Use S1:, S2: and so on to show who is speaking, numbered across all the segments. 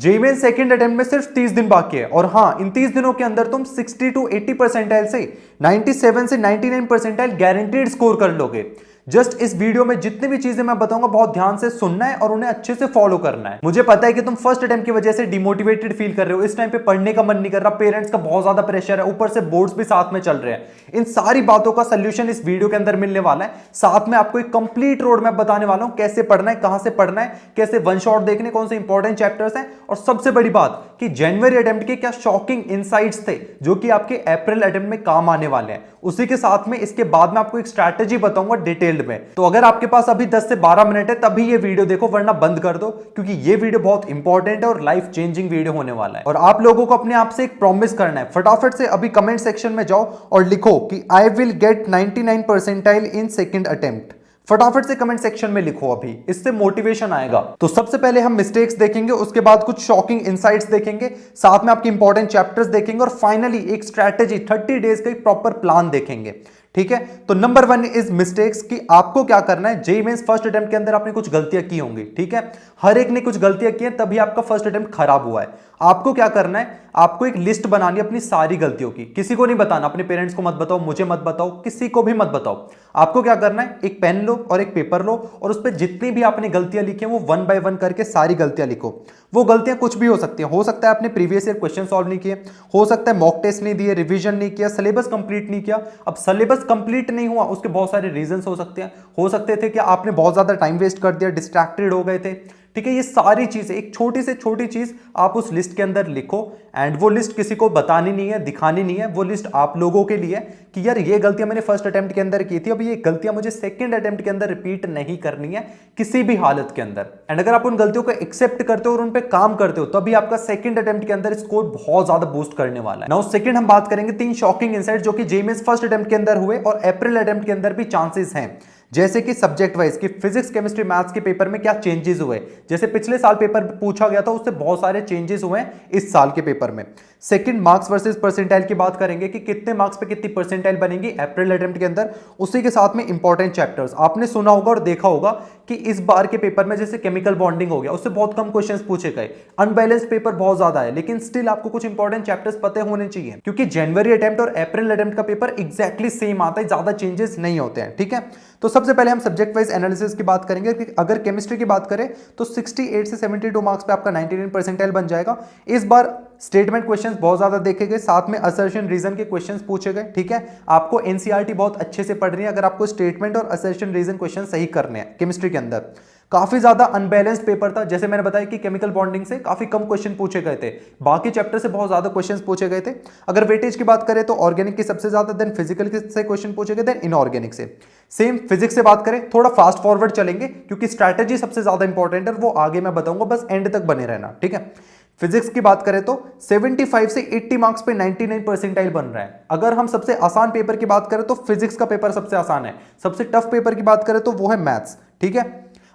S1: JEE mains second attempt में सिर्फ 30 दिन बाकी है और हाँ, इन 30 दिनों के अंदर तुम 60 to 80 परसेंटाइल से 97 से 99 परसेंटाइल गारंटीड स्कोर कर लोगे। जस्ट इस वीडियो में जितनी भी चीजें मैं बताऊंगा बहुत ध्यान से सुनना है और उन्हें अच्छे से फॉलो करना है। मुझे पता है कि तुम फर्स्ट अटेम्प्ट की वजह से डिमोटिवेटेड फील कर रहे हो, इस टाइम पे पढ़ने का मन नहीं कर रहा, पेरेंट्स का बहुत ज्यादा प्रेशर है, ऊपर से बोर्ड्स भी साथ में चल रहे हैं। इन सारी बातों का सोल्यूशन इस वीडियो के अंदर मिलने वाला है। साथ में आपको एक कंप्लीट रोड मैप बताने वाला हूं, कैसे पढ़ना है, कहां से पढ़ना है, कैसे वन शॉट देखने, कौन से इंपॉर्टेंट चैप्टर्स हैं, और सबसे बड़ी बात कि जनवरी अटेम्प्ट के क्या शॉकिंग इनसाइट्स थे जो कि आपके अप्रैल अटेम्प्ट में काम आने वाले हैं। उसी के साथ में इसके बाद में आपको एक स्ट्रैटेजी बताऊंगा डिटेल्ड में। तो अगर आपके पास अभी 10 से 12 मिनट है तभी ये वीडियो देखो, वरना बंद कर दो, क्योंकि ये वीडियो बहुत इंपॉर्टेंट है और लाइफ चेंजिंग वीडियो होने वाला है। और आप लोगों को अपने आप से एक प्रॉमिस करना है, फटाफट से अभी कमेंट सेक्शन में जाओ और लिखो कि I will get 99 percentile in second attempt. फटाफट से कमेंट सेक्शन में लिखो, अभी इससे मोटिवेशन आएगा। तो सबसे पहले हम मिस्टेक्स देखेंगे, उसके बाद कुछ शॉकिंग इनसाइट्स देखेंगे, साथ में आपके इंपॉर्टेंट चैप्टर्स देखेंगे और फाइनली एक स्ट्रैटेजी 30 डेज का एक प्रॉपर प्लान देखेंगे। ठीक है, तो नंबर 1 इज मिस्टेक्स कि आपको क्या करना है। जेईई मेंस फर्स्ट अटेम्प्ट के अंदर आपने कुछ गलतियां की होंगी, ठीक है, हर एक ने कुछ गलतियां की हैं, तभी आपका फर्स्ट अटेम्प्ट खराब हुआ है। आपको क्या करना है, आपको एक लिस्ट बनानी है अपनी सारी गलतियों की। किसी को नहीं बताना, अपने पेरेंट्स को मत बताओ, मुझे मत बताओ, किसी को भी मत बताओ। आपको क्या करना है, एक पेन लो और एक पेपर लो और उस पर जितनी भी आपने गलतियां लिखी हैं वो 1 बाय 1 करके सारी गलतियां लिखो। वो गलतियां कुछ भी हो सकती हैं, हो सकता है आपने प्रीवियस ईयर क्वेश्चन सॉल्व नहीं किए, हो सकता है मॉक टेस्ट नहीं दिए, रिवीजन नहीं किया, सिलेबस कंप्लीट नहीं किया। अब सिलेबस कंप्लीट नहीं हुआ उसके बहुत सारे रीजंस हो सकते हैं, हो सकते थे कि आपने बहुत ज्यादा टाइम वेस्ट कर दिया, डिस्ट्रैक्टेड हो गए थे। ठीक है, ये सारी चीजें, एक छोटी से छोटी चीज आप उस लिस्ट के अंदर लिखो एंड वो लिस्ट किसी को बतानी नहीं है, दिखानी नहीं है। वो लिस्ट आप लोगों के लिए कि यार ये गलतियां मैंने फर्स्ट अटेम्प्ट के अंदर की थी, अब ये गलतियां मुझे सेकंड अटेम्प्ट के अंदर रिपीट नहीं करनी है किसी भी हालत के अंदर। एंड अगर आप उन गलतियों को एक्सेप्ट करते हो और उन पे काम करते हो तो अभी आपका सेकंड अटेम्प्ट के अंदर स्कोर बहुत ज्यादा बूस्ट करने वाला है। नाउ सेकंड हम बात करेंगे 3 शॉकिंग इनसाइट जो कि जेईई मेंस फर्स्ट अटेम्प्ट के अंदर हुए और अप्रैल अटेम्प्ट के अंदर भी चांसेस हैं। जैसे कि सब्जेक्ट वाइज कि फिजिक्स केमिस्ट्री मैथ्स के पेपर में क्या चेंजेस हुए, जैसे पिछले साल पेपर पूछा गया था उससे बहुत सारे चेंजेस हुए हैं इस साल के पेपर में। सेकंड, मार्क्स वर्सेस परसेंटाइल की बात करेंगे कि कितने मार्क्स पे कितनी परसेंटाइल बनेगी अप्रैल अटेम्प्ट के अंदर। उसी के साथ में इंपॉर्टेंट चैप्टर्स आपने सुना होगा और देखा होगा कि इस बार के पेपर में जैसे केमिकल बॉन्डिंग हो गया, उससे बहुत कम क्वेश्चंस पूछे गए। अनबैलेंस्ड पेपर बहुत ज्यादा है, लेकिन स्टिल आपको कुछ इंपॉर्टेंट चैप्टर्स पते होने चाहिए, क्योंकि जनवरी अटेम्प्ट और अप्रैल अटेम्प्ट का पेपर एग्जैक्टली सेम आता है, ज्यादा चेंजेस नहीं होते हैं। ठीक है, तो सबसे पहले हम सब्जेक्ट वाइज एनालिसिस की बात करेंगे कि अगर केमिस्ट्री की बात करें तो 68 से 72 मार्क्स पे आपका 99 परसेंटाइल बन जाएगा। इस बार स्टेटमेंट क्वेश्चंस बहुत ज्यादा देखे गए, साथ में असर्शन रीजन के क्वेश्चंस पूछे गए। ठीक है, आपको एनसीईआरटी बहुत अच्छे से पढ़नी है अगर आपको स्टेटमेंट और असर्शन रीजन क्वेश्चन सही करने हैं केमिस्ट्री के अंदर। काफी ज्यादा अनबैलेंस्ड पेपर था, जैसे मैंने बताया कि केमिकल बॉन्डिंग से काफी कम क्वेश्चन पूछे गए थे, बाकी चैप्टर से बहुत ज्यादा क्वेश्चंस पूछे गए थे। अगर वेटेज की बात करें तो ऑर्गेनिक की सबसे ज्यादा, देन फिजिकल से क्वेश्चन पूछे गए, देन इनऑर्गेनिक से। सेम फिजिक्स से बात करें, थोड़ा फास्ट फॉरवर्ड चलेंगे क्योंकि स्ट्रैटेजी सबसे ज्यादा इंपॉर्टेंट है, वो आगे मैं बताऊंगा, बस एंड तक बने रहना। ठीक है, फिजिक्स की बात करें तो 75 से 80 मार्क्स पे 99 परसेंटाइल बन रहा है। अगर हम सबसे आसान पेपर की बात करें तो फिजिक्स का पेपर सबसे आसान है। सबसे टफ पेपर की बात करें तो वो है मैथ्स। ठीक है,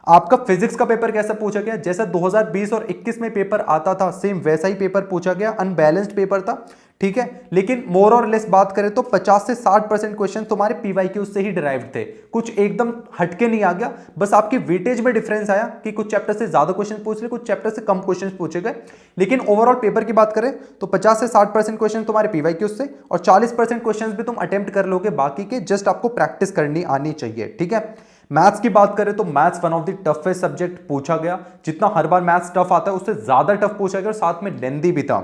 S1: आपका फिजिक्स का पेपर कैसा पूछा गया, जैसा 2020 और 21 में पेपर आता था सेम वैसा ही पेपर पूछा गया, अनबैलेंस्ड पेपर था। ठीक है, लेकिन मोर और लेस बात करें तो 50 से 60% क्वेश्चन तुम्हारे पीवाईक्यू से ही डिराइव्ड थे, कुछ एकदम हटके नहीं आ गया, बस आपकी वेटेज में डिफरेंस आया कि कुछ चैप्टर से ज्यादा क्वेश्चन पूछ रहे, कुछ चैप्टर से कम क्वेश्चन पूछे गए। लेकिन ओवरऑल पेपर की बात करें तो 50 से 60% क्वेश्चन तुम्हारे पीवाईक्यू से और 40% क्वेश्चन भी तुम अटेम्प्ट कर लोगे, बाकी के जस्ट आपको प्रैक्टिस करनी आनी चाहिए। ठीक है, मैथ्स की बात करें तो maths one of the toughest subject पूछा गया, जितना हर बार मैथ्स टफ आता है उससे ज्यादा टफ पूछा गया और साथ में लेंदी भी था।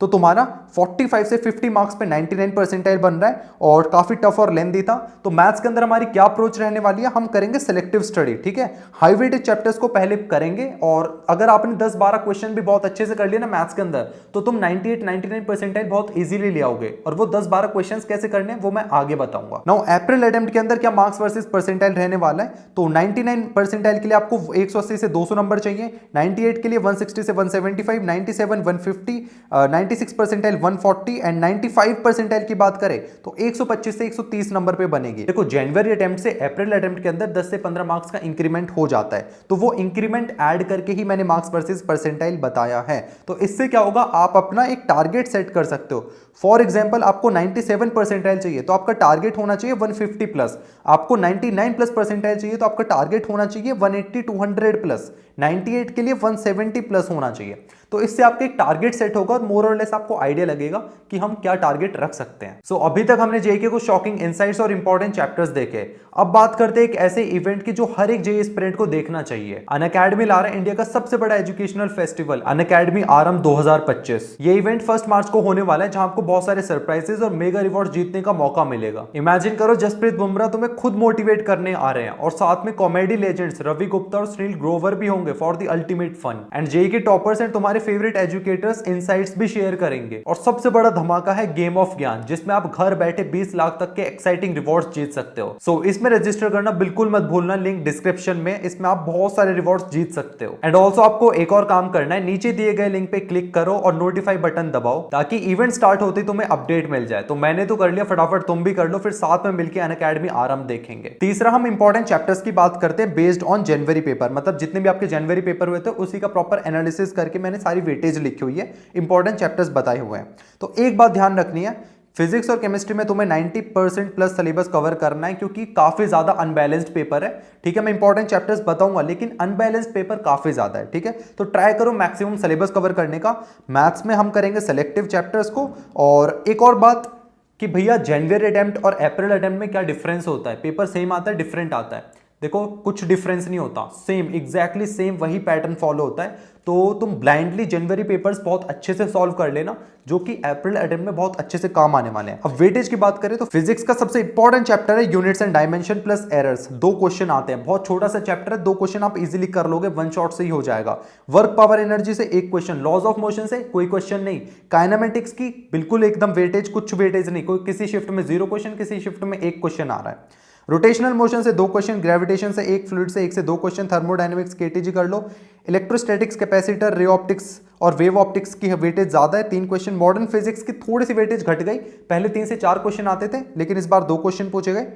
S1: तो तुम्हारा 45 से 50 मार्क्स पे 99 परसेंटाइल बन रहा है और काफी टफ और लेंदी था। तो मैथ्स के अंदर हमारी क्या अप्रोच रहने वाली है, हम करेंगे सिलेक्टिव स्टडी। ठीक है, हाई वेटेड चैप्टर्स को पहले करेंगे और अगर आपने 10-12 क्वेश्चन भी बहुत अच्छे से कर लिए ना मैथ्स के अंदर तो तुम 98-99 परसेंटाइल बहुत इजीली ले आओगे। और वो 10-12 क्वेश्चन कैसे करने हैं वो मैं आगे बताऊंगा। नाउ अप्रैल अटेम्प्ट के अंदर क्या मार्क्स वर्सेस परसेंटाइल रहने वाला है, तो 99 परसेंटाइल के लिए आपको 180 से 200 नंबर चाहिए, 98 के लिए 160 से 175, 97 150, 96 परसेंटाइल 140 एंड 95 परसेंटाइल की बात करें तो 125 से 130 नंबर पे बनेगी। देखो जनवरी अटेम्प्ट से अप्रैल अटेम्प्ट के अंदर 10 से 15 मार्क्स का इंक्रीमेंट हो जाता है, तो वो इंक्रीमेंट ऐड करके ही मैंने मार्क्स वर्सेस परसेंटाइल बताया है। तो इससे क्या होगा, आप अपना एक टारगेट सेट कर सकते हो। फॉर एग्जाम्पल आपको 97 परसेंटाइल चाहिए तो आपका टारगेट होना चाहिए 150 प्लस, आपको 99 प्लस परसेंटाइल चाहिए तो आपका टारगेट होना चाहिए 180 200 प्लस। 98 के लिए 170 प्लस होना चाहिए। तो इससे आपका एक टारगेट सेट होगा और मोर और लेस आपको आइडिया लगेगा कि हम क्या टारगेट रख सकते हैं। सो अभी तक हमने जेईई के कुछ शॉकिंग इनसाइट्स और इंपॉर्टेंट चैप्टर्स देखे। अब बात करते हैं एक ऐसे इवेंट की जो हर एक जेईई एस्पिरेंट को देखना चाहिए। अनअकैडमी ला रहा है इंडिया का सबसे बड़ा एजुकेशनल फेस्टिवल अनअकैडमी आरंभ 2025। ये इवेंट 1 मार्च को होने वाला है, जहां आपको बहुत सारे सरप्राइजेस और मेगा रिवॉर्ड जीतने का मौका मिलेगा। इमेजिन करो जसप्रीत बुमराह तुम्हें खुद मोटिवेट करने आ रहे हैं और साथ में कॉमेडी लेजेंड्स रवि गुप्ता और सुनील ग्रोवर भी होंगे for the ultimate fun. And JEE के टॉपर्स एंड तुम्हारे फेवरेट एजुकेटर्स इनसाइट्स भी शेयर करेंगे। और सबसे बड़ा धमाका है गेम ऑफ ज्ञान, जिसमें आप घर बैठे 20 लाख तक के एक्साइटिंग रिवॉर्ड्स जीत सकते हो। सो इसमें रजिस्टर करना बिल्कुल मत भूलना, लिंक डिस्क्रिप्शन में। इसमें आप बहुत सारे रिवॉर्ड्स जीत सकते हो। एंड ऑल्सो आपको एक और काम करना है, नीचे दिए गए लिंक पे क्लिक करो और नोटिफाई बटन दबाओ ताकि इवेंट स्टार्ट होते ही तुम्हें अपडेट मिल जाए। तो मैंने तो कर लिया, फटाफट तुम भी कर लो, फिर साथ में मिलकर अनअकैडमी आरंभ देखेंगे। तीसरा हम इंपॉर्टेंट चैप्टर्स की बात करते हैं बेस्ड ऑन जनवरी पेपर, मतलब जितने भी आपके जनवरी पेपर हुए थे उसी का प्रॉपर एनालिसिस करके मैंने सारी वेटेज लिखी हुई है, इंपॉर्टेंट चैप्टर्स बताए हुए हैं। तो एक बात ध्यान रखनी है, फिजिक्स और केमिस्ट्री में तुम्हें 90% प्लस सिलेबस कवर करना है, क्योंकि काफी ज्यादा अनबैलेंस्ड पेपर है। ठीक है, मैं इंपॉर्टेंट चैप्टर्स बताऊंगा लेकिन अनबैलेंस्ड पेपर काफी ज्यादा है। ठीक है, तो ट्राई करो मैक्सिमम सिलेबस कवर करने का। मैथ्स में हम करेंगे सेलेक्टिव चैप्टर्स को। और एक और बात कि भैया जनवरी अटेम्प्ट और अप्रैल अटेम्प्ट में क्या डिफरेंस होता है, पेपर सेम आता है डिफरेंट आता है? देखो कुछ डिफरेंस नहीं होता, सेम एग्जैक्टली सेम वही पैटर्न फॉलो होता है। तो तुम ब्लाइंडली जनवरी पेपर्स बहुत अच्छे से सॉल्व कर लेना, जो कि अप्रैल अटेम्प्ट में बहुत अच्छे से काम आने वाले हैं। अब वेटेज की बात करें तो फिजिक्स का सबसे इंपॉर्टेंट चैप्टर है units and dimension plus errors. 2 question आते हैं, बहुत छोटा सा चैप्टर है, 2 क्वेश्चन आप इजीली कर लोगे, 1 शॉट से ही हो जाएगा। वर्क पावर एनर्जी से 1 क्वेश्चन, लॉज ऑफ मोशन से कोई क्वेश्चन नहीं, काइनेमेटिक्स की बिल्कुल एकदम वेटेज, कुछ वेटेज नहीं, कोई किसी शिफ्ट में 0 क्वेश्चन, किसी शिफ्ट में 1 क्वेश्चन आ रहा है। रोटेशनल मोशन से 2 क्वेश्चन, ग्रेविटेशन से 1, फ्लूइड से 1 से 2 क्वेश्चन, थर्मोडायनेमिक्स केटीजी कर लो। इलेक्ट्रोस्टैटिक्स, कैपेसिटर, रे ऑप्टिक्स और वेव ऑप्टिक्स की वेटेज ज्यादा है, 3 क्वेश्चन। मॉडर्न फिजिक्स की थोड़ी सी वेटेज घट गई, पहले 3 से 4 क्वेश्चन आते थे लेकिन इस बार 2 क्वेश्चन पूछे गए।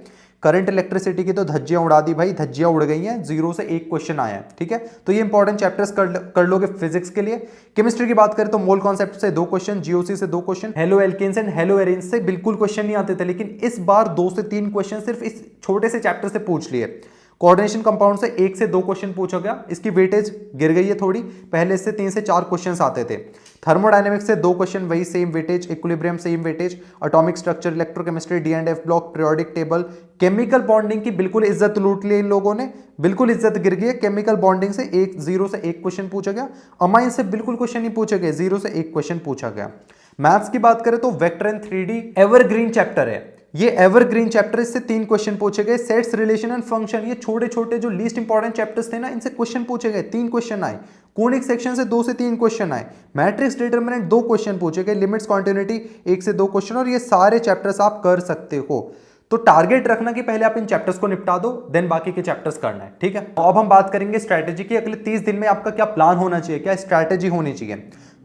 S1: करंट इलेक्ट्रिसिटी की तो धज्जियां उड़ा दी भाई, धज्जियां उड़ गई हैं, 0 से 1 क्वेश्चन आया है। ठीक है, तो ये इंपॉर्टेंट चैप्टर्स कर लोगे फिजिक्स के लिए। केमिस्ट्री की बात करें तो मोल कॉन्सेप्ट से 2 क्वेश्चन, जीओसी से 2 question, haloalkanes and haloarenes से बिल्कुल क्वेश्चन नहीं आते थे, लेकिन इस बार 2 से 3 क्वेश्चन सिर्फ इस छोटे से चैप्टर से पूछ लिए। कोऑर्डिनेशन कंपाउंड से 1 से 2 क्वेश्चन पूछा गया, इसकी वेटेज गिर गई है थोड़ी, पहले इससे 3 से 4 क्वेश्चन आते थे। थर्मोडायनेमिक्स से 2 क्वेश्चन, वही same weightage. Equilibrium same weightage. Atomic structure, electrochemistry, D and F block, periodic table. Chemical bonding की बिल्कुल इज्जत लूट ली इन लोगों ने, बिल्कुल इज्जत गिर गई है। केमिकल बॉन्डिंग से 0 से 1 क्वेश्चन पूछा गया। अमाइन से बिल्कुल क्वेश्चन नहीं पूछे गए, 0 से 1 क्वेश्चन पूछा गया। मैथ्स की बात करें तो vector and 3D evergreen chapter है, ये एवरग्रीन चैप्टर, इससे 3 क्वेश्चन पूछे गए। सेट्स, रिलेशन एंड फंक्शन, ये छोटे छोटे जो लीस्ट इंपॉर्टेंट चैप्टर्स थे ना, इनसे क्वेश्चन पूछे गए, 3 क्वेश्चन आए। कोनिक सेक्शन से 2 से 3 क्वेश्चन आए। मैट्रिक्स डिटरमिनेंट 2 क्वेश्चन पूछे गए। लिमिट्स, कॉन्टिन्यूटी 1 से 2 क्वेश्चन। और ये सारे चैप्टर्स आप कर सकते हो। तो टारगेट रखना कि पहले आप इन चैप्टर्स को निपटा दो, देन बाकी के चैप्टर्स करना है। ठीक है, तो अब हम बात करेंगे स्ट्रैटेजी की। अगले 30 दिन में आपका क्या प्लान होना चाहिए, क्या स्ट्रैटेजी होनी चाहिए।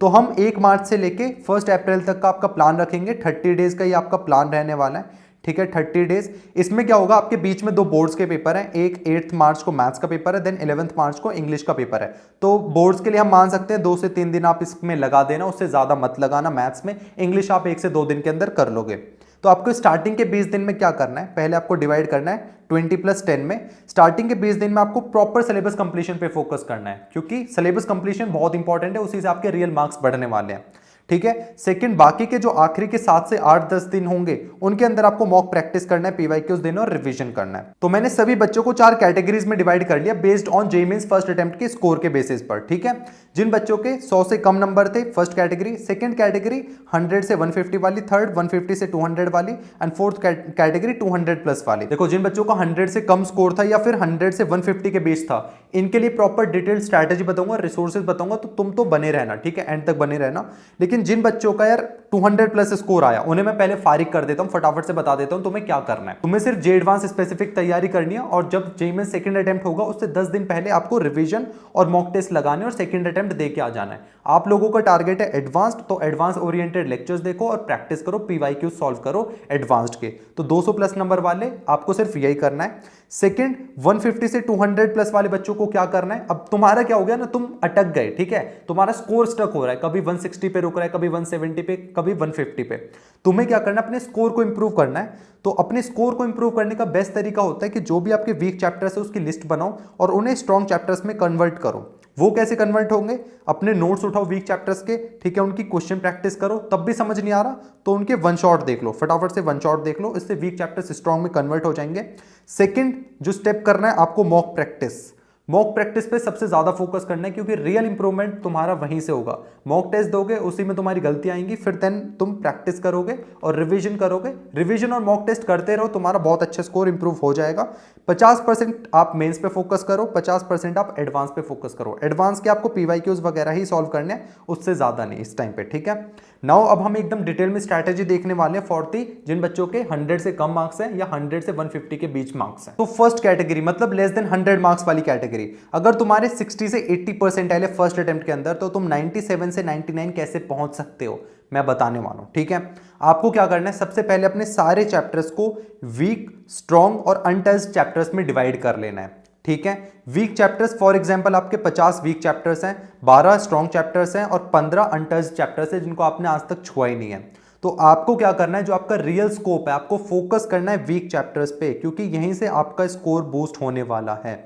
S1: तो हम 1 मार्च से लेके 1 अप्रैल तक का आपका प्लान रखेंगे। 30 डेज का ये आपका प्लान रहने वाला है। ठीक है, 30 डेज। इसमें क्या होगा, आपके बीच में 2 बोर्ड्स के पेपर हैं, एक 8 मार्च को मैथ्स का पेपर है, देन 11 मार्च को इंग्लिश का पेपर है। तो बोर्ड्स के लिए हम मान सकते हैं 2 से 3 दिन आप इसमें लगा देना, उससे ज्यादा मत लगाना। मैथ्स में, इंग्लिश आप 1 से 2 दिन के अंदर कर लोगे। तो आपको स्टार्टिंग के 20 दिन में क्या करना है, पहले आपको डिवाइड करना है 20+10 में। स्टार्टिंग के 20 दिन में आपको प्रॉपर सिलेबस कंप्लीशन पे फोकस करना है, क्योंकि सिलेबस कंप्लीशन बहुत इंपॉर्टेंट है, उसी से आपके रियल मार्क्स बढ़ने वाले हैं। ठीक है, सेकंड, बाकी के जो आखिरी के 7 से 8-10 दिन होंगे उनके अंदर आपको मॉक प्रैक्टिस करना है, पीवाईक्यूज देना और रिवीजन करना है। तो मैंने सभी बच्चों को 4 कैटेगरीज में डिवाइड कर लिया based on JEE mains first attempt के स्कोर के बेसिस पर। ठीक है, जिन बच्चों के 100 से कम नंबर थे फर्स्ट कैटेगरी, सेकंड कैटेगरी 100 से 150 वाली, थर्ड 150 से 200 वाली एंड फोर्थ कैटेगरी 200+ वाली। देखो, जिन बच्चों का 100 से कम स्कोर था या फिर 100 से 150 के बीच था, इनके लिए प्रॉपर डिटेल स्ट्रैटेजी बताऊंगा, रिसोर्सेज बताऊंगा, तो तुम तो बने रहना। ठीक है, एंड तक बने रहना। लेकिन जिन बच्चों का यार 200+ स्कोर आया, उन्हें मैं पहले फारिग कर देता हूं, फटाफट से बता देता हूं तुम्हें क्या करना है। तुम्हें सिर्फ जे एडवांस स्पेसिफिक तैयारी करनी है, और जब जेईई में सेकंड अटेम्प्ट होगा उससे 10 दिन पहले आपको रिवीजन और मॉक टेस्ट लगाने और सेकंड अटेम्प्ट दे के आ जाना है। आप लोगों का टारगेट है एडवांस्ड, तो एडवांस ओरिएंटेड लेक्चर्स देखो और प्रैक्टिस करो, पीवाईक्यू सॉल्व करो एडवांस्ड के। तो 200+ नंबर वाले आपको सिर्फ यही करना है। सेकंड, 150 से 200+ वाले बच्चों को क्या करना है, अब तुम्हारा क्या हो गया ना, तुम अटक गए। ठीक है, तुम्हारा स्कोर स्टक हो रहा है, कभी 160 पे रुक रहा है, कभी 170 पे, कभी 150 पे। तुम्हें क्या करना है, अपने स्कोर को इंप्रूव करना है। तो अपने स्कोर को इंप्रूव करने का बेस्ट तरीका होता है कि जो भी आपके वीक चैप्टर्स है उसकी लिस्ट बनाओ और उन्हें स्ट्रॉन्ग चैप्टर्स में कन्वर्ट करो। वो कैसे कन्वर्ट होंगे? अपने नोट्स उठाओ वीक चैप्टर्स के, ठीक है, उनकी क्वेश्चन प्रैक्टिस करो, तब भी समझ नहीं आ रहा तो उनके वन शॉट देख लो, फटाफट से वन शॉट देख लो, इससे वीक चैप्टर्स स्ट्रॉन्ग में कन्वर्ट हो जाएंगे। सेकंड जो स्टेप करना है आपको, मॉक प्रैक्टिस। मॉक प्रैक्टिस पे सबसे ज्यादा फोकस करना है, क्योंकि रियल इंप्रूवमेंट तुम्हारा वहीं से होगा। मॉक टेस्ट दोगे, उसी में तुम्हारी गलती आएंगी, फिर देन तुम प्रैक्टिस करोगे और रिवीजन करोगे। रिवीजन और मॉक टेस्ट करते रहो, तुम्हारा बहुत अच्छा स्कोर इंप्रूव हो जाएगा। 50% आप मेंस पे फोकस करो, 50% आप एडवांस पे फोकस करो। एडवांस के आपको पीवाईक्यूज वगैरह ही सॉल्व करने हैं, उससे ज्यादा नहीं इस टाइम पे, ठीक है। नाउ अब हम एकदम डिटेल में स्ट्रैटेजी देखने वाले हैं फॉर दी जिन बच्चों के 100 से कम मार्क्स हैं या 100 से 150 के बीच मार्क्स हैं। तो फर्स्ट कैटेगरी मतलब लेस देन 100 मार्क्स वाली कैटेगरी, अगर तुम्हारे 60 से 80 परसेंटाइल है फर्स्ट अटेम्प्ट के अंदर, तो तुम 97 से 99 कैसे पहुंच सकते हो मैं बताने वाला हूं, ठीक है। आपको क्या करना है, सबसे पहले अपने सारे चैप्टर्स को वीक, स्ट्रॉन्ग और अनटच्ड चैप्टर्स में डिवाइड कर लेना है, ठीक है। वीक चैप्टर्स फॉर एग्जांपल आपके 50 वीक चैप्टर्स हैं, 12 स्ट्रॉन्ग चैप्टर्स हैं और 15 अनटच्ड चैप्टर्स हैं जिनको आपने आज तक छुआ ही नहीं है। तो आपको क्या करना है, जो आपका रियल स्कोप है, आपको फोकस करना है वीक चैप्टर्स पे, क्योंकि यहीं से आपका स्कोर बूस्ट होने वाला है।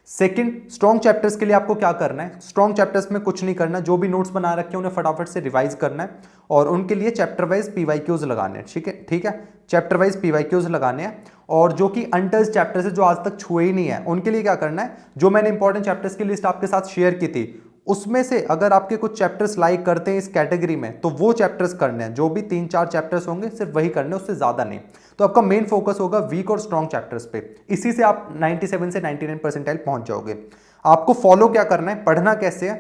S1: सेकंड, स्ट्रॉन्ग चैप्टर्स के लिए आपको क्या करना है, स्ट्रॉन्ग चैप्टर्स में कुछ नहीं करना, जो भी नोट्स बना रखे हैं उन्हें फटाफट से रिवाइज करना है और उनके लिए चैप्टर वाइज पीवाईक्यूज लगाने हैं, ठीक है, ठीक है, चैप्टर वाइज पीवाईक्यूज लगाने हैं। और जो कि अनटच्ड चैप्टर्स है, जो आज तक छुए ही नहीं है, उनके लिए क्या करना है, जो मैंने इंपॉर्टेंट चैप्टर्स की लिस्ट आपके साथ शेयर की थी, उसमें से अगर आपके कुछ चैप्टर्स लाइक करते हैं इस कैटेगरी में, तो वो चैप्टर्स करने हैं, जो भी 3-4 चैप्टर्स होंगे सिर्फ वही करने, उससे ज्यादा नहीं। तो आपका मेन फोकस होगा वीक और स्ट्रॉन्ग चैप्टर्स पे, इसी से आप 97 से 99 परसेंटाइल पहुंच जाओगे। आपको फॉलो क्या करना है, पढ़ना कैसे है,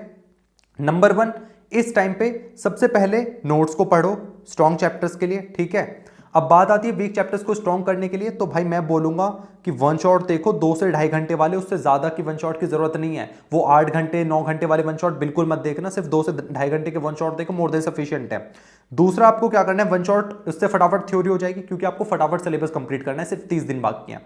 S1: नंबर 1, इस टाइम पे सबसे पहले नोट्स को पढ़ो स्ट्रॉन्ग चैप्टर्स के लिए, ठीक है। अब बात आती है वीक चैप्टर्स को स्ट्रॉन्ग करने के लिए, तो भाई मैं बोलूंगा कि वन शॉट देखो 2 से 2.5 घंटे वाले, उससे ज्यादा की वन शॉट की जरूरत नहीं है। वो 8 घंटे 9 घंटे वाले वन शॉट बिल्कुल मत देखना, सिर्फ 2 से 2.5 घंटे के वन शॉट देखो, मोर देन सफिशिएंट है। दूसरा आपको क्या करना है, वन शॉट उससे फटाफट थ्योरी हो जाएगी, क्योंकि आपको फटाफट सिलेबस कंप्लीट करना है, सिर्फ 30 दिन बाकी है।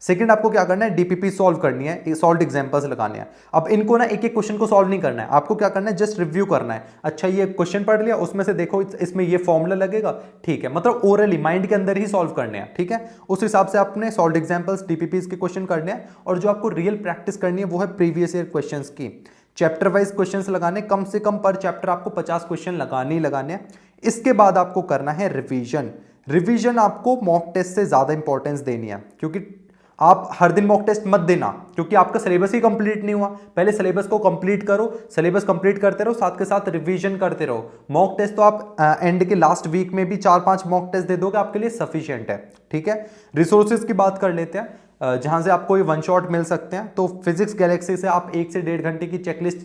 S1: सेकंड, आपको क्या करना है, डीपीपी सॉल्व करनी है, सॉल्व एग्जांपल्स लगाने हैं। अब इनको ना एक एक क्वेश्चन को सॉल्व नहीं करना है, आपको क्या करना है, जस्ट रिव्यू करना है। अच्छा ये क्वेश्चन पढ़ लिया, उसमें से देखो इसमें ये फॉर्मूला लगेगा, ठीक है, मतलब ओरली माइंड के अंदर ही सॉल्व करने हैं, ठीक है। उस हिसाब से आपने सॉल्व एग्जांपल्स डीपीपीस के क्वेश्चन करने हैं, और जो आपको रियल प्रैक्टिस करनी है वो है प्रीवियस ईयर क्वेश्चंस की। चैप्टर वाइज क्वेश्चंस लगाने, कम से कम पर चैप्टर आपको 50 क्वेश्चन लगाने ही लगाने हैं। इसके बाद आपको करना है रिवीजन। रिवीजन आपको मॉक टेस्ट से ज्यादा इंपॉर्टेंस देनी है, क्योंकि आप हर दिन मॉक टेस्ट मत देना, क्योंकि आपका सिलेबस ही कंप्लीट नहीं हुआ। पहले सिलेबस को कंप्लीट करो, सिलेबस कंप्लीट करते रहो, साथ के साथ रिवीजन करते रहो। मॉक टेस्ट तो आप एंड के लास्ट वीक में भी 4-5 मॉक टेस्ट दे दोगे, आपके लिए सफिशिएंट है, ठीक है। रिसोर्सेज की बात कर लेते हैं, जहां से आपको ये वन शॉट मिल सकते हैं। तो फिजिक्स गैलेक्सी से आप 1 से 1.5 घंटे की चेकलिस्ट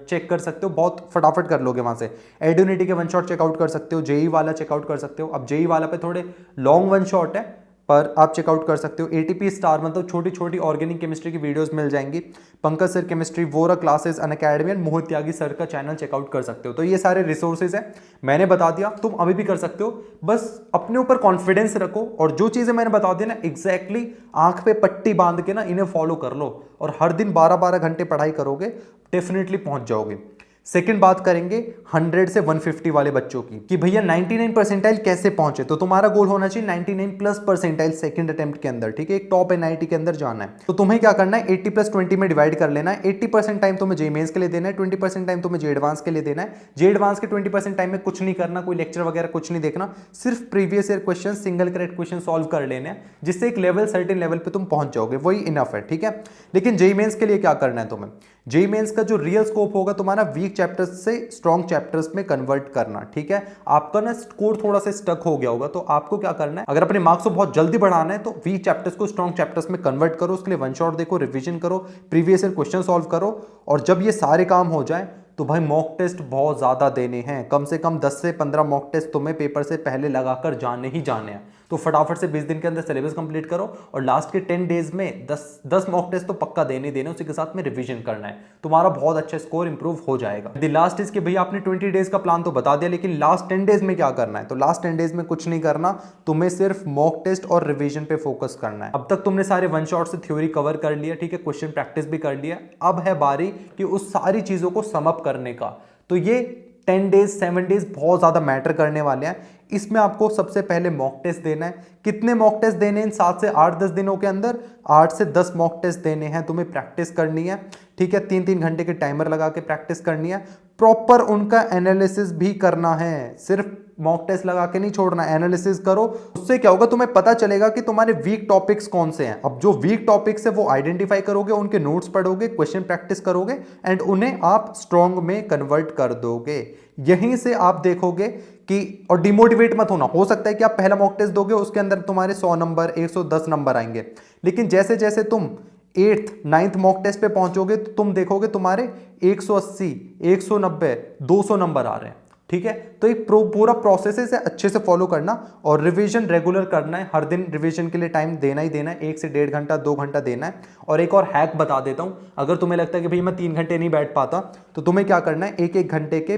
S1: चेक कर सकते हो, बहुत फटाफट कर लोगे वहां से। एड्यूनिटी के वन शॉट चेकआउट कर सकते हो, जेई वाला चेकआउट कर सकते हो। अब जेई वाला पे थोड़े लॉन्ग वन शॉट है, पर आप चेकआउट कर सकते हो। एटीपी स्टार मतलब छोटी छोटी ऑर्गेनिक केमिस्ट्री की वीडियोस मिल जाएंगी। Pankaj sir chemistry, Vora classes, Unacademy and Mohit Tyagi sir का चैनल चेकआउट कर सकते हो। तो ये सारे रिसोर्सेज हैं, मैंने बता दिया, तुम अभी भी कर सकते हो। बस अपने ऊपर कॉन्फिडेंस रखो, और जो चीजें मैंने बता दी ना, एग्जैक्टली आंख पे पट्टी बांध के ना इन्हें फॉलो कर लो, और हर दिन 12-12 घंटे पढ़ाई करोगे, डेफिनेटली पहुंच जाओगे। सेकंड बात करेंगे 100 से 150 वाले बच्चों की, कि भैया 99 परसेंटाइल कैसे पहुंचे। तो तुम्हारा गोल होना चाहिए 99 प्लस परसेंटाइल सेकंड अटेम्प्ट के अंदर, ठीक है, एक टॉप एनआईटी के अंदर जाना है। तो तुम्हें क्या करना है, 80+20 में डिवाइड कर लेना है। 80% टाइम तुम्हें जे मेंस के लिए देना है, 20% टाइम तुम्हें जे एडवांस के लिए देना है। जे एडवांस के 20% टाइम में कुछ नहीं करना, कोई लेक्चर वगैरह कुछ नहीं देखना, सिर्फ previous year question, single correct question solve कर लेने हैं, जिससे एक लेवल, सर्टेन लेवल पे तुम पहुंच जाओगे, वही इनफ है, ठीक है। लेकिन जे मेंस के लिए क्या करना है तुम्हें, जे मेंस का जो रियल स्कोप होगा तुम्हारा वीक चैप्टर्स से स्ट्रॉन्ग चैप्टर्स में कन्वर्ट करना, ठीक है। आपका ना स्कोर थोड़ा सा स्टक हो गया होगा, तो आपको क्या करना है, अगर अपने मार्क्स को बहुत जल्दी बढ़ाना है, तो वीक चैप्टर्स को स्ट्रॉन्ग चैप्टर्स में कन्वर्ट करो। उसके लिए वन शॉट देखो, रिवीजन करो, प्रीवियस ईयर क्वेश्चन सॉल्व करो, और जब ये सारे काम हो जाए तो भाई मॉक टेस्ट बहुत ज्यादा देने हैं, कम से कम 10 से 15 मॉक टेस्ट तुम्हें पेपर से पहले लगाकर जाने ही जाने हैं। तो फटाफट से 20 दिन के अंदर सिलेबस कंप्लीट करो, और लास्ट के 10 डेज में 10 मॉक टेस्ट तो पक्का देने देने, उसी के साथ में रिवीजन करना है, तुम्हारा बहुत अच्छा स्कोर इंप्रूव हो जाएगा। द लास्ट इज कि भैया आपने 20 डेज का प्लान तो बता दिया, लेकिन लास्ट 10 डेज में क्या करना है। तो लास्ट 10 डेज में कुछ नहीं करना, तुम्हें सिर्फ मॉक टेस्ट और रिवीजन पे फोकस करना है। अब तक तुमने सारे वन शॉट से थ्योरी कवर कर लिया, ठीक है, क्वेश्चन प्रैक्टिस भी कर लिया। अब है बारी कि उस सारी चीजों को सम अप करने का। तो ये 10 डेज 7 डेज बहुत ज्यादा मैटर करने वाले हैं। इसमें आपको सबसे पहले मॉक टेस्ट देना है। कितने मॉक टेस्ट देने हैं इन 7 से 8-10 दिनों के अंदर? 8 से 10 मॉक टेस्ट देने हैं, तुम्हें प्रैक्टिस करनी है। ठीक है, 3-3 घंटे के टाइमर लगा के प्रैक्टिस करनी है, प्रॉपर उनका एनालिसिस भी करना है, सिर्फ मॉक टेस्ट लगा के नहीं छोड़ना, एनालिसिस करो। उससे क्या होगा, तुम्हें पता चलेगा कि तुम्हारे वीक टॉपिक्स कौन से हैं। अब जो वीक टॉपिक्स है वो आइडेंटिफाई करोगे, उनके नोट्स पढ़ोगे, क्वेश्चन प्रैक्टिस करोगे एंड उन्हें आप स्ट्रॉन्ग में कन्वर्ट कर दोगे। यहीं से आप देखोगे कि, और डिमोटिवेट मत होना। हो सकता है कि आप पहला मॉक टेस्ट दोगे, उसके अंदर तुम्हारे 100 नंबर 110 नंबर आएंगे, लेकिन जैसे जैसे तुम 8th 9th मॉक टेस्ट पे पहुंचोगे तो तुम देखोगे तुम्हारे 180 190 200 नंबर आ रहे हैं। ठीक है, तो एक पूरा प्रोसेस है, अच्छे से फॉलो करना और रिवीजन रेगुलर करना है। हर दिन रिवीजन के लिए टाइम देना ही देना है, 1 से 1.5 घंटा 2 घंटा देना है। और एक और हैक बता देता हूं, अगर तुम्हें लगता है कि भाई मैं 3 घंटे नहीं बैठ पाता, तो तुम्हें क्या करना है, 1-1 घंटे के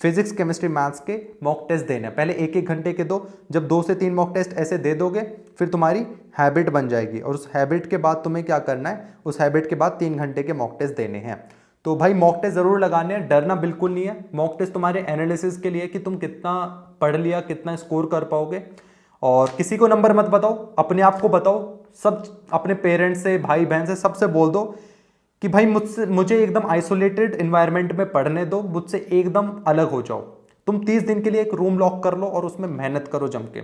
S1: फिजिक्स केमिस्ट्री मैथ्स के मॉक टेस्ट देने हैं। पहले 1-1 घंटे के दो, जब 2 से 3 मॉक टेस्ट ऐसे दे दोगे फिर तुम्हारी हैबिट बन जाएगी, और उस हैबिट के बाद तुम्हें क्या करना है, उस हैबिट के बाद 3 घंटे के मॉक टेस्ट देने हैं। तो भाई मॉक टेस्ट जरूर लगाने हैं, डरना बिल्कुल नहीं है। मॉक टेस्ट तुम्हारे एनालिसिस के लिए कि तुम कितना पढ़ लिया, कितना स्कोर कर पाओगे। और किसी को नंबर मत बताओ, अपने आप को बताओ, सब अपने पेरेंट्स से, भाई बहन से, सबसे बोल दो कि भाई मुझे एकदम आइसोलेटेड एनवायरनमेंट में पढ़ने दो, मुझसे एकदम अलग हो जाओ। तुम 30 दिन के लिए एक रूम लॉक कर लो और उसमें मेहनत करो जम के।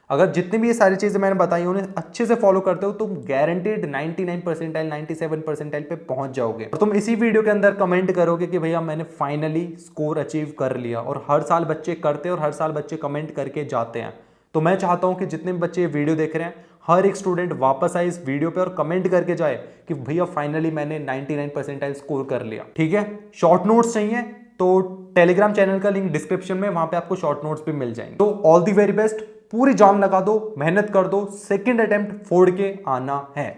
S1: अगर जितनी भी ये सारी चीजें मैंने बताई उन्हें अच्छे से फॉलो करते हो, तुम गारंटीड 99 परसेंटाइल 97 परसेंटाइल पे पहुंच जाओगे। और तुम इसी वीडियो के अंदर कमेंट करोगे कि भैया मैंने फाइनली स्कोर अचीव कर लिया। और हर साल बच्चे करते हैं और हर साल बच्चे कमेंट करके जाते हैं। तो मैं चाहता हूं कि जितने भी बच्चे ये वीडियो देख रहे हैं, हर एक स्टूडेंट वापस आए इस वीडियो पे और कमेंट करके जाए कि भैया फाइनली मैंने 99 परसेंटाइल स्कोर कर लिया। ठीक है, शॉर्ट नोट्स चाहिए तो टेलीग्राम चैनल का लिंक डिस्क्रिप्शन में, वहां पे आपको शॉर्ट नोट्स भी मिल जाएंगे। तो ऑल दी वेरी बेस्ट, पूरी जान लगा दो, मेहनत कर दो, सेकंड अटेम्प्ट फोड़ के आना है।